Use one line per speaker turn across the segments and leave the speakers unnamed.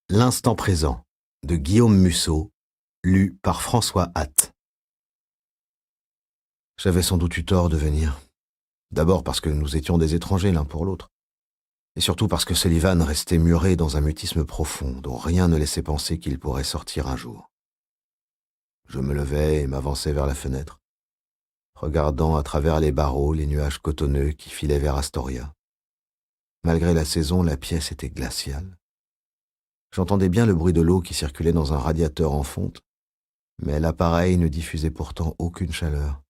L'instant présent de Guillaume Musso, lu par François Hatt. J'avais sans doute eu tort de venir. D'abord parce que nous étions des étrangers l'un pour l'autre. Et surtout parce que Sullivan restait muré dans un mutisme profond dont rien ne laissait penser qu'il pourrait sortir un jour. Je me levai et m'avançai vers la fenêtre, regardant à travers les barreaux les nuages cotonneux qui filaient vers Astoria. Malgré la saison, la pièce était glaciale. J'entendais bien le bruit de l'eau qui circulait dans un radiateur en fonte, mais l'appareil ne diffusait pourtant aucune chaleur.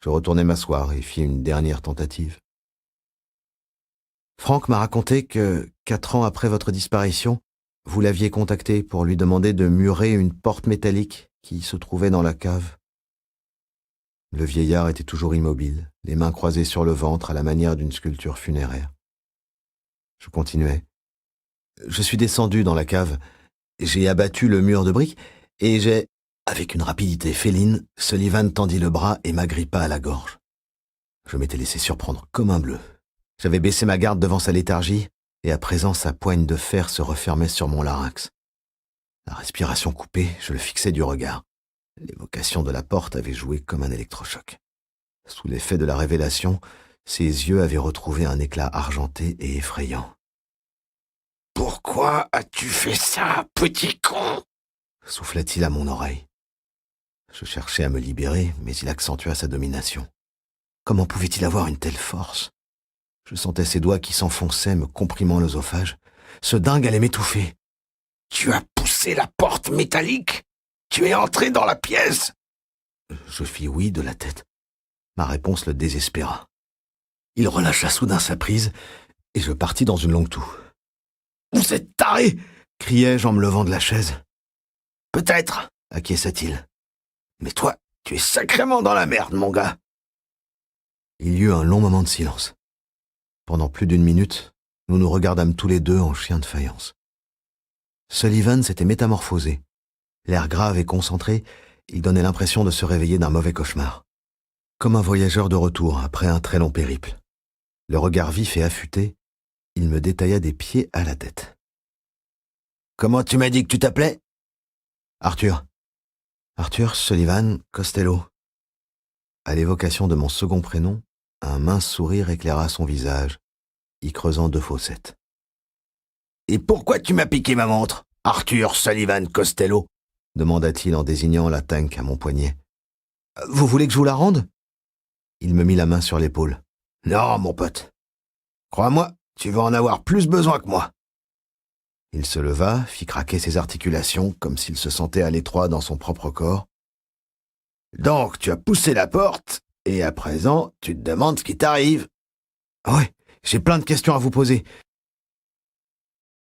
Je retournai m'asseoir et fis une dernière tentative. Franck m'a raconté que, 4 ans après votre disparition, vous l'aviez contacté pour lui demander de murer une porte métallique qui se trouvait dans la cave. Le vieillard était toujours immobile, les mains croisées sur le ventre à la manière d'une sculpture funéraire. Je continuai. Je suis descendu dans la cave, j'ai abattu le mur de briques et j'ai... Avec une rapidité féline, Sullivan tendit le bras et m'agrippa à la gorge. Je m'étais laissé surprendre comme un bleu. J'avais baissé ma garde devant sa léthargie et à présent sa poigne de fer se refermait sur mon larynx. La respiration coupée, je le fixais du regard. L'évocation de la porte avait joué comme un électrochoc. Sous l'effet de la révélation, ses yeux avaient retrouvé un éclat argenté et effrayant.
« Pourquoi as-tu fait ça, petit con ?»
souffla-t-il à mon oreille. Je cherchais à me libérer, mais il accentua sa domination. Comment pouvait-il avoir une telle force ? Je sentais ses doigts qui s'enfonçaient, me comprimant l'œsophage. Ce dingue allait m'étouffer.
« Tu as poussé la porte métallique ? Tu es entré dans la pièce ?»
Je fis oui de la tête. Ma réponse le désespéra. Il relâcha soudain sa prise, et je partis dans une longue toux.
« Vous êtes taré !»
criai-je en me levant de la chaise.
« Peut-être, »
acquiesça-t-il.
« Mais toi, tu es sacrément dans la merde, mon gars. »
Il y eut un long moment de silence. Pendant plus d'1 minute, nous nous regardâmes tous les deux en chiens de faïence. Sullivan s'était métamorphosé. L'air grave et concentré, il donnait l'impression de se réveiller d'un mauvais cauchemar. Comme un voyageur de retour après un très long périple. Le regard vif et affûté, il me détailla des pieds à la tête.
« Comment tu m'as dit que tu t'appelais ?»«
Arthur. Arthur Sullivan Costello. » À l'évocation de mon second prénom, un mince sourire éclaira son visage, y creusant 2 fossettes.
« Et pourquoi tu m'as piqué ma montre, Arthur Sullivan Costello ?»
demanda-t-il en désignant la tank à mon poignet. « Vous voulez que je vous la rende ?» Il me mit la main sur l'épaule.
« Non, mon pote. Crois-moi, tu vas en avoir plus besoin que moi. »
Il se leva, fit craquer ses articulations comme s'il se sentait à l'étroit dans son propre corps.
« Donc, tu as poussé la porte, et à présent, tu te demandes ce qui t'arrive. »«
Ouais, j'ai plein de questions à vous poser.